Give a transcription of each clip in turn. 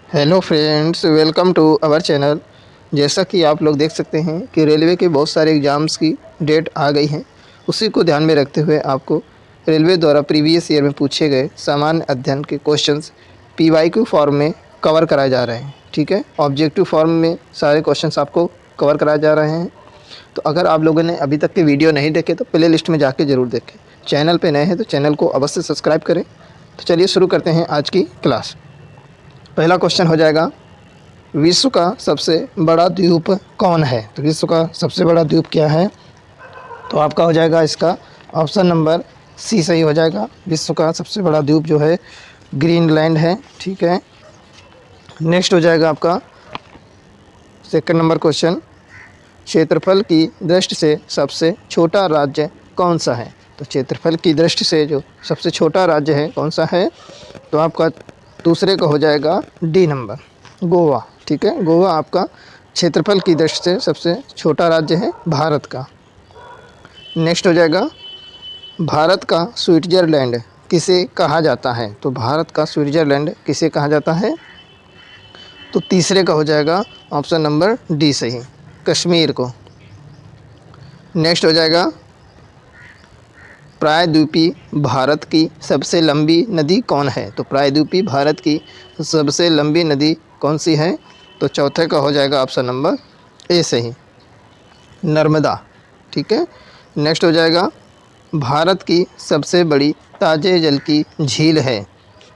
Hello friends, welcome to our channel. जैसा कि आप लोग देख सकते हैं कि रेलवे के बहुत सारे एग्ज़ाम्स की डेट आ गई हैं। उसी को ध्यान में रखते हुए आपको रेलवे द्वारा प्रीवियस ईयर में पूछे गए सामान्य अध्ययन के क्वेश्चंस पीवाईक्यू फॉर्म में कवर कराए जा रहे हैं। ठीक है, ऑब्जेक्टिव फॉर्म में सारे क्वेश्चंस आपको कवर कराए जा रहे हैं। तो अगर आप लोगों ने अभी तक के वीडियो नहीं देखे तो प्ले लिस्ट में जाके ज़रूर देखें। चैनल पर नए हैं तो चैनल को अवश्य सब्सक्राइब करें। तो चलिए शुरू करते हैं आज की क्लास। पहला क्वेश्चन हो जाएगा, विश्व का सबसे बड़ा द्वीप कौन है? तो विश्व का सबसे बड़ा द्वीप क्या है? तो आपका हो जाएगा इसका ऑप्शन नंबर सी सही हो जाएगा। विश्व का सबसे बड़ा द्वीप जो है ग्रीनलैंड है। ठीक है, नेक्स्ट हो जाएगा आपका सेकंड नंबर क्वेश्चन, क्षेत्रफल की दृष्टि से सबसे छोटा राज्य कौन सा है? तो क्षेत्रफल की दृष्टि से जो सबसे छोटा राज्य है कौन सा है? तो आपका दूसरे का हो जाएगा डी नंबर, गोवा। ठीक है, गोवा आपका क्षेत्रफल की दृष्टि से सबसे छोटा राज्य है भारत का। नेक्स्ट हो जाएगा, भारत का स्विट्ज़रलैंड किसे कहा जाता है? तो भारत का स्विट्ज़रलैंड किसे कहा जाता है? तो तीसरे का हो जाएगा ऑप्शन नंबर डी सही, कश्मीर को। नेक्स्ट हो जाएगा, प्रायद्वीपीय भारत की सबसे लंबी नदी कौन है? तो प्रायद्वीपीय भारत की सबसे लंबी नदी कौन सी है? तो चौथे का हो जाएगा ऑप्शन नंबर ए सही, नर्मदा। ठीक है, नेक्स्ट हो जाएगा, भारत की सबसे बड़ी ताजे जल की झील है।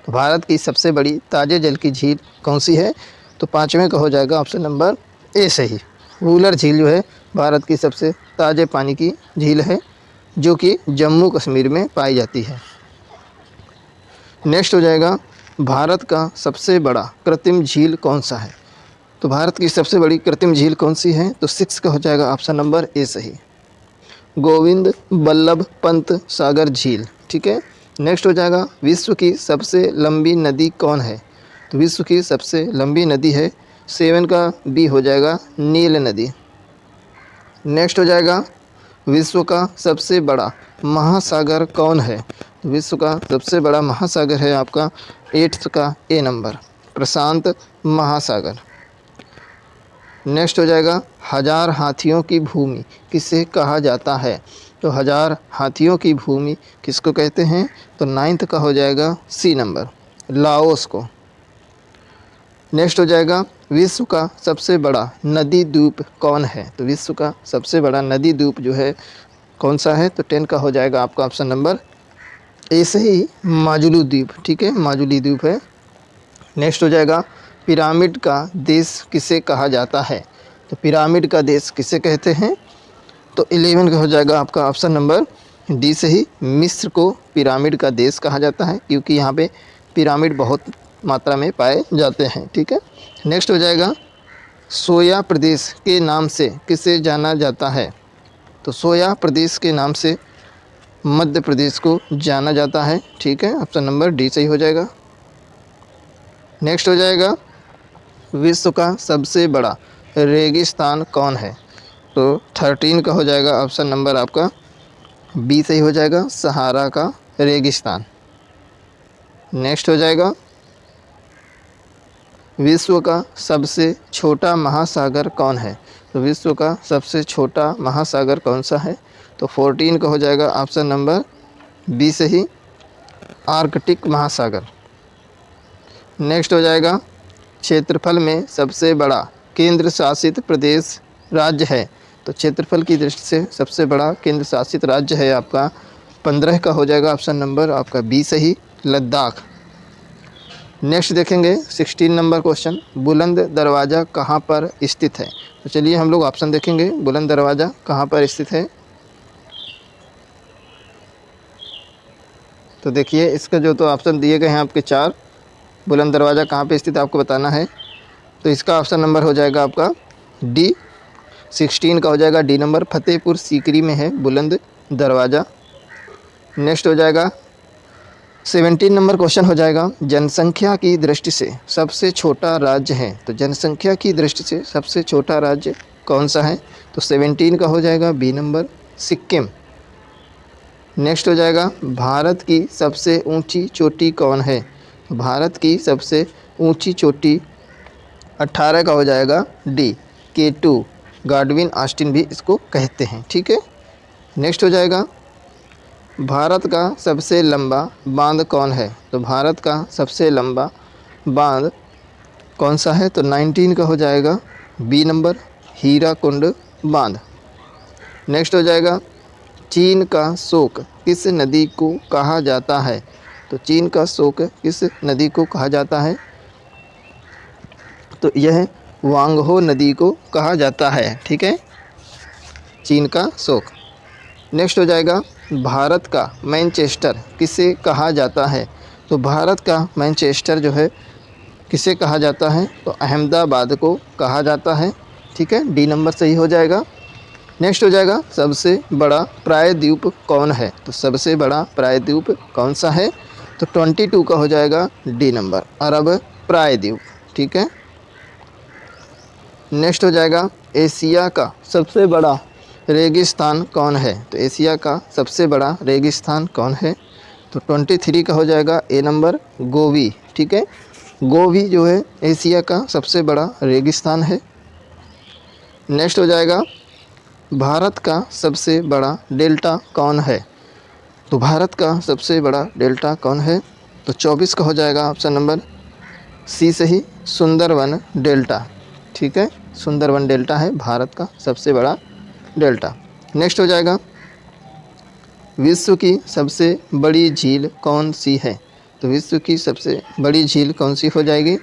तो भारत की सबसे बड़ी ताजे जल की झील कौन सी है? तो पाँचवें का हो जाएगा ऑप्शन नंबर ए सही, वूलर झील जो है भारत की सबसे ताज़े पानी की झील है, जो कि जम्मू कश्मीर में पाई जाती है। नेक्स्ट हो जाएगा, भारत का सबसे बड़ा कृत्रिम झील कौन सा है? तो भारत की सबसे बड़ी कृत्रिम झील कौन सी है? तो सिक्स का हो जाएगा ऑप्शन नंबर ए सही, गोविंद बल्लभ पंत सागर झील। ठीक है, नेक्स्ट हो जाएगा, विश्व की सबसे लंबी नदी कौन है? तो विश्व की सबसे लंबी नदी है, सेवन का बी हो जाएगा, नील नदी। नेक्स्ट हो जाएगा, विश्व का सबसे बड़ा महासागर कौन है? तो विश्व का सबसे बड़ा महासागर है आपका एट्थ का ए नंबर, प्रशांत महासागर। नेक्स्ट हो जाएगा, हजार हाथियों की भूमि किसे कहा जाता है? तो हजार हाथियों की भूमि किसको कहते हैं? तो नाइन्थ का हो जाएगा सी नंबर, लाओस को। नेक्स्ट हो जाएगा, विश्व का सबसे बड़ा नदी द्वीप कौन है? तो विश्व का सबसे बड़ा नदी द्वीप जो है कौन सा है? तो 10 का हो जाएगा आपका ऑप्शन नंबर ए सही, माजुली द्वीप। ठीक है, माजुली द्वीप है। नेक्स्ट हो जाएगा, पिरामिड का देश किसे कहा जाता है? तो पिरामिड का देश किसे कहते हैं? तो 11 का हो जाएगा आपका ऑप्शन नंबर डी सही, मिस्र को पिरामिड का देश कहा जाता है, क्योंकि यहाँ पे पिरामिड बहुत मात्रा में पाए जाते हैं। ठीक है, नेक्स्ट हो जाएगा, सोया प्रदेश के नाम से किसे जाना जाता है? तो सोया प्रदेश के नाम से मध्य प्रदेश को जाना जाता है। ठीक है, ऑप्शन नंबर डी सही हो जाएगा। नेक्स्ट हो जाएगा, विश्व का सबसे बड़ा रेगिस्तान कौन है? तो 13 का हो जाएगा ऑप्शन नंबर आपका बी सही हो जाएगा, सहारा का रेगिस्तान। नेक्स्ट हो जाएगा, विश्व का सबसे छोटा महासागर कौन है? तो विश्व का सबसे छोटा महासागर कौन सा है? तो 14 का हो जाएगा ऑप्शन नंबर बी सही, आर्कटिक महासागर। नेक्स्ट हो जाएगा, क्षेत्रफल में सबसे बड़ा केंद्र शासित प्रदेश राज्य है? तो क्षेत्रफल की दृष्टि से सबसे बड़ा केंद्र शासित राज्य है आपका 15 का हो जाएगा ऑप्शन नंबर आपका बी सही, लद्दाख। नेक्स्ट देखेंगे 16 नंबर क्वेश्चन, बुलंद दरवाज़ा कहाँ पर स्थित है? तो चलिए हम लोग ऑप्शन देखेंगे, बुलंद दरवाज़ा कहाँ पर स्थित है। तो देखिए इसका जो तो ऑप्शन दिए गए हैं आपके चार, बुलंद दरवाज़ा कहाँ पे स्थित आपको बताना है। तो इसका ऑप्शन नंबर हो जाएगा आपका डी, 16 का हो जाएगा डी नंबर, फतेहपुर सीकरी में है बुलंद दरवाज़ा। नेक्स्ट हो जाएगा 17 नंबर क्वेश्चन हो जाएगा, जनसंख्या की दृष्टि से सबसे छोटा राज्य है? तो जनसंख्या की दृष्टि से सबसे छोटा राज्य कौन सा है? तो 17 का हो जाएगा बी नंबर, सिक्किम। नेक्स्ट हो जाएगा, भारत की सबसे ऊंची चोटी कौन है? भारत की सबसे ऊंची चोटी 18 का हो जाएगा डी, K2। गॉडविन ऑस्टिन भी इसको कहते हैं, ठीक है। नेक्स्ट हो जाएगा भारत का सबसे लंबा बांध कौन है? तो भारत का सबसे लंबा बांध कौन सा है? तो 19 का हो जाएगा बी नंबर, हीराकुंड बांध। नेक्स्ट हो जाएगा चीन का शोक किस नदी को कहा जाता है? तो चीन का शोक किस नदी को कहा जाता है? तो यह वांगहो नदी को कहा जाता है, ठीक है, चीन का शोक। नेक्स्ट हो जाएगा भारत का मैनचेस्टर किसे कहा जाता है? तो भारत का मैनचेस्टर जो है किसे कहा जाता है? तो अहमदाबाद को कहा जाता है, ठीक है, डी नंबर सही हो जाएगा। नेक्स्ट हो जाएगा सबसे बड़ा प्रायद्वीप कौन है? तो सबसे बड़ा प्रायद्वीप कौन सा है? तो 22 का हो जाएगा डी नंबर, अरब प्रायद्वीप, ठीक है। नेक्स्ट हो जाएगा एशिया का सबसे बड़ा रेगिस्तान कौन है? तो एशिया का सबसे बड़ा रेगिस्तान कौन है? तो 23 का हो जाएगा ए नंबर, गोवी, ठीक है। गोवी जो है एशिया का सबसे बड़ा रेगिस्तान है। नेक्स्ट हो जाएगा भारत का सबसे बड़ा डेल्टा कौन है? तो भारत का सबसे बड़ा डेल्टा कौन है? तो 24 का हो जाएगा ऑप्शन नंबर सी सही, सुंदरवन डेल्टा, ठीक है, सुंदरवन डेल्टा है भारत का सबसे बड़ा डेल्टा। नेक्स्ट हो जाएगा विश्व की सबसे बड़ी झील कौन सी है? तो विश्व की सबसे बड़ी झील कौन सी हो जाएगी?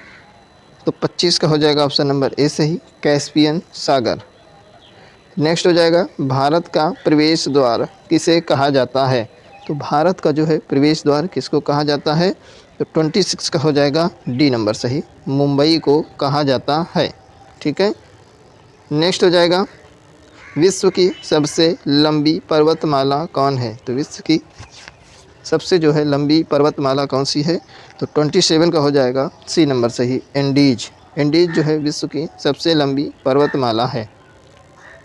तो 25 का हो जाएगा ऑप्शन नंबर ए सही, कैस्पियन सागर। नेक्स्ट हो जाएगा भारत का प्रवेश द्वार किसे कहा जाता है? तो भारत का जो है प्रवेश द्वार किसको कहा जाता है? तो 26 का हो जाएगा डी नंबर सही, मुंबई को कहा जाता है, ठीक है। नेक्स्ट हो जाएगा विश्व की सबसे लंबी पर्वतमाला कौन है? तो विश्व की सबसे जो है लंबी पर्वतमाला कौन सी है? तो 27 का हो जाएगा सी नंबर सही, एंडीज। एंडीज जो है विश्व की सबसे लंबी पर्वतमाला है।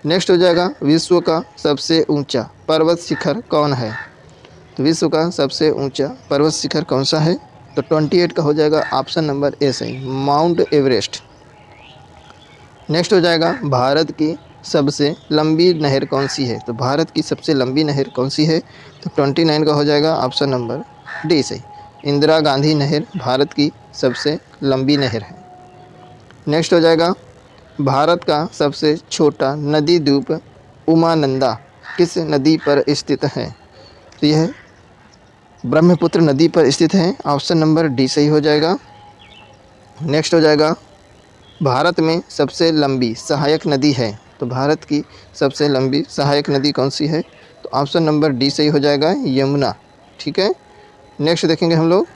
नेक्स्ट हो जाएगा विश्व का सबसे ऊंचा पर्वत शिखर कौन है? तो विश्व का सबसे ऊंचा पर्वत शिखर कौन सा है? तो 28 का हो जाएगा ऑप्शन नंबर ए सही, माउंट एवरेस्ट। नेक्स्ट हो जाएगा भारत की सबसे लंबी नहर कौन सी है? तो भारत की सबसे लंबी नहर कौन सी है? तो 29 का हो जाएगा ऑप्शन नंबर डी सही, इंदिरा गांधी नहर भारत की सबसे लंबी नहर है। नेक्स्ट हो जाएगा भारत का सबसे छोटा नदी द्वीप उमानंदा किस नदी पर स्थित है? तो यह ब्रह्मपुत्र नदी पर स्थित है, ऑप्शन नंबर डी सही हो जाएगा। नेक्स्ट हो जाएगा भारत में सबसे लंबी सहायक नदी है, तो भारत की सबसे लंबी सहायक नदी कौन सी है? तो ऑप्शन नंबर डी सही हो जाएगा, यमुना, ठीक है। नेक्स्ट देखेंगे हम लोग,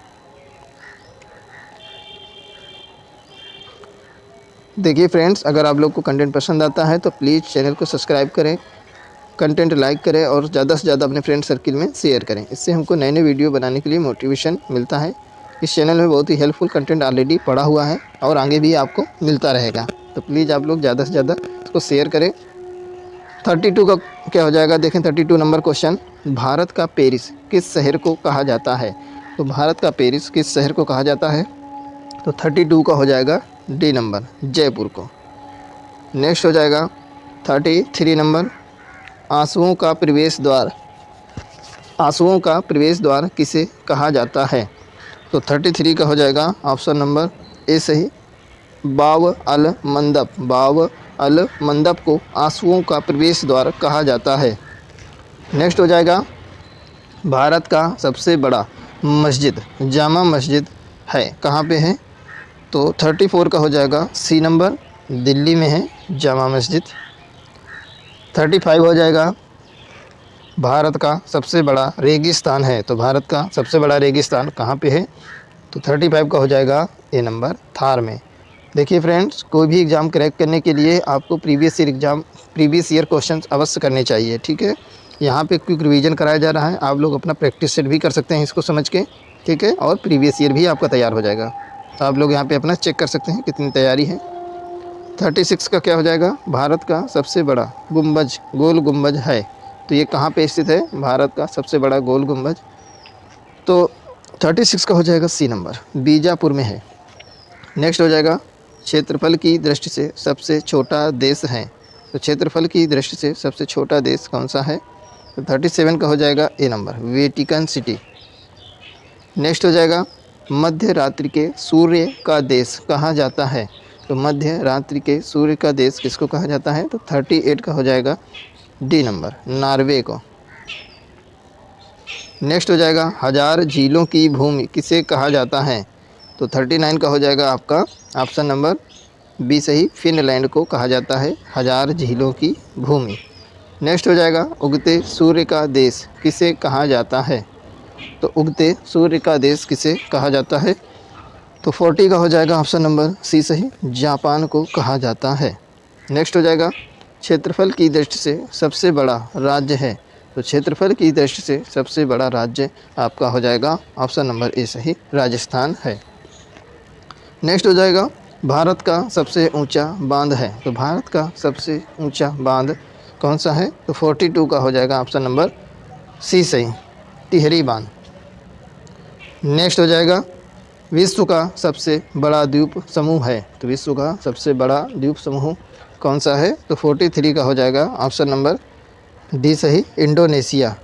देखिए फ्रेंड्स, अगर आप लोग को कंटेंट पसंद आता है तो प्लीज़ चैनल को सब्सक्राइब करें, कंटेंट लाइक करें और ज़्यादा से ज़्यादा अपने फ्रेंड सर्किल में शेयर करें। इससे हमको नए नए वीडियो बनाने के लिए मोटिवेशन मिलता है। इस चैनल में बहुत ही हेल्पफुल कंटेंट ऑलरेडी पड़ा हुआ है और आगे भी आपको मिलता रहेगा, तो प्लीज़ आप लोग ज़्यादा से ज़्यादा इसको शेयर करें। 32 का क्या हो जाएगा? देखें 32 नंबर क्वेश्चन, भारत का पेरिस किस शहर को कहा जाता है? तो भारत का पेरिस किस शहर को कहा जाता है? तो 32 का हो जाएगा डी नंबर, जयपुर को। नेक्स्ट हो जाएगा 33 नंबर, आंसुओं का प्रवेश द्वार, आंसुओं का प्रवेश द्वार किसे कहा जाता है? तो 33 का हो जाएगा ऑप्शन नंबर ए सही, बाव अल मंदप, बाव अल मंदप को आंसुओं का प्रवेश द्वार कहा जाता है। नेक्स्ट हो जाएगा भारत का सबसे बड़ा मस्जिद जामा मस्जिद है, कहाँ पे है? तो 34 का हो जाएगा सी नंबर, दिल्ली में है जामा मस्जिद। 35 हो जाएगा भारत का सबसे बड़ा रेगिस्तान है, तो भारत का सबसे बड़ा रेगिस्तान कहाँ पे है? तो 35 का हो जाएगा ए नंबर, थार में। देखिए फ्रेंड्स, कोई भी एग्ज़ाम क्रैक करने के लिए आपको प्रीवियस ईयर क्वेश्चंस अवश्य करने चाहिए, ठीक है। यहाँ पे क्विक रिवीजन कराया जा रहा है, आप लोग अपना प्रैक्टिस सेट भी कर सकते हैं इसको समझ के, ठीक है, और प्रीवियस ईयर भी आपका तैयार हो जाएगा, तो आप लोग यहाँ पे अपना चेक कर सकते हैं कितनी तैयारी है। 36 का क्या हो जाएगा? भारत का सबसे बड़ा गुंबज गोल गुंबज है, तो ये कहाँ पे स्थित है? भारत का सबसे बड़ा गोल गुंबज, तो 36 का हो जाएगा सी नंबर, बीजापुर में है। नेक्स्ट हो जाएगा क्षेत्रफल की दृष्टि से सबसे छोटा देश है? तो क्षेत्रफल की दृष्टि से सबसे छोटा देश कौन सा है? तो 37 का हो जाएगा ए नंबर, वेटिकन सिटी। नेक्स्ट हो जाएगा, मध्य रात्रि के सूर्य का देश कहा जाता है? तो मध्य रात्रि के सूर्य का देश किसको कहा जाता है? तो 38 का हो जाएगा डी नंबर, नॉर्वे को। नेक्स्ट हो जाएगा, हजार झीलों की भूमि किसे कहा जाता है? तो 39 का हो जाएगा आपका ऑप्शन नंबर बी सही, फिनलैंड को कहा जाता है हजार झीलों की भूमि। नेक्स्ट हो जाएगा, उगते सूर्य का देश किसे कहा जाता है? तो उगते सूर्य का देश किसे कहा जाता है? तो 40 का हो जाएगा ऑप्शन नंबर सी सही, जापान को कहा जाता है। नेक्स्ट हो जाएगा, क्षेत्रफल की दृष्टि से सबसे बड़ा राज्य है? तो क्षेत्रफल की दृष्टि से सबसे बड़ा राज्य आपका हो जाएगा ऑप्शन नंबर ए सही, राजस्थान है। नेक्स्ट हो जाएगा, भारत का सबसे ऊंचा बांध है? तो भारत का सबसे ऊंचा बांध कौन सा है? तो 42 का हो जाएगा ऑप्शन नंबर सी सही, टिहरी बांध। नेक्स्ट हो जाएगा, विश्व का सबसे बड़ा द्वीप समूह है? तो विश्व का सबसे बड़ा द्वीप समूह कौन सा है? तो 43 का हो जाएगा ऑप्शन नंबर डी सही, इंडोनेशिया।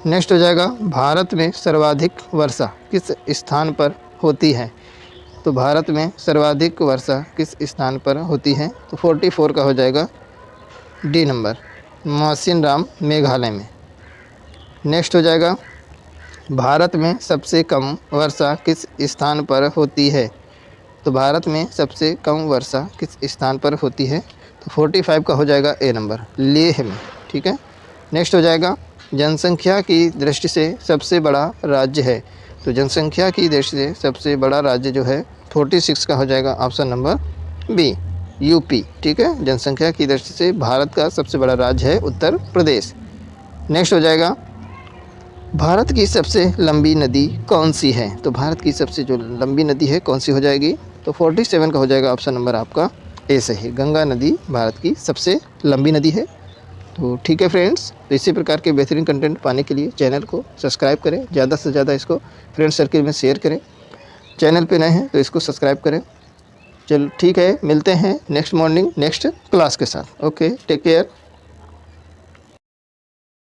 नेक्स्ट हो जाएगा, भारत में सर्वाधिक वर्षा किस स्थान पर होती है? तो भारत में सर्वाधिक वर्षा किस स्थान पर होती है? तो 44 का हो जाएगा डी नंबर, मौसिनराम, मेघालय में। नेक्स्ट हो जाएगा, भारत में सबसे कम वर्षा किस स्थान पर होती है? तो भारत में सबसे कम वर्षा किस स्थान पर होती है? तो 45 का हो जाएगा ए नंबर, लेह में। ठीक है। नेक्स्ट हो जाएगा, जनसंख्या की दृष्टि से सबसे बड़ा राज्य है? तो जनसंख्या की दृष्टि से सबसे बड़ा राज्य जो है 46 का हो जाएगा ऑप्शन नंबर बी, यूपी। ठीक है, जनसंख्या की दृष्टि से भारत का सबसे बड़ा राज्य है उत्तर प्रदेश। नेक्स्ट हो जाएगा, भारत की सबसे लंबी नदी कौन सी है? तो भारत की सबसे जो लंबी नदी है कौन सी हो जाएगी? तो 47 का हो जाएगा ऑप्शन नंबर आपका ए सही, गंगा नदी भारत की सबसे लंबी नदी है। तो ठीक है फ्रेंड्स, तो इसी प्रकार के बेहतरीन कंटेंट पाने के लिए चैनल को सब्सक्राइब करें, ज़्यादा से ज़्यादा इसको फ्रेंड सर्किल में शेयर करें। चैनल पे नए हैं तो इसको सब्सक्राइब करें। चलो ठीक है, मिलते हैं नेक्स्ट मॉर्निंग नेक्स्ट क्लास के साथ। Okay, take care.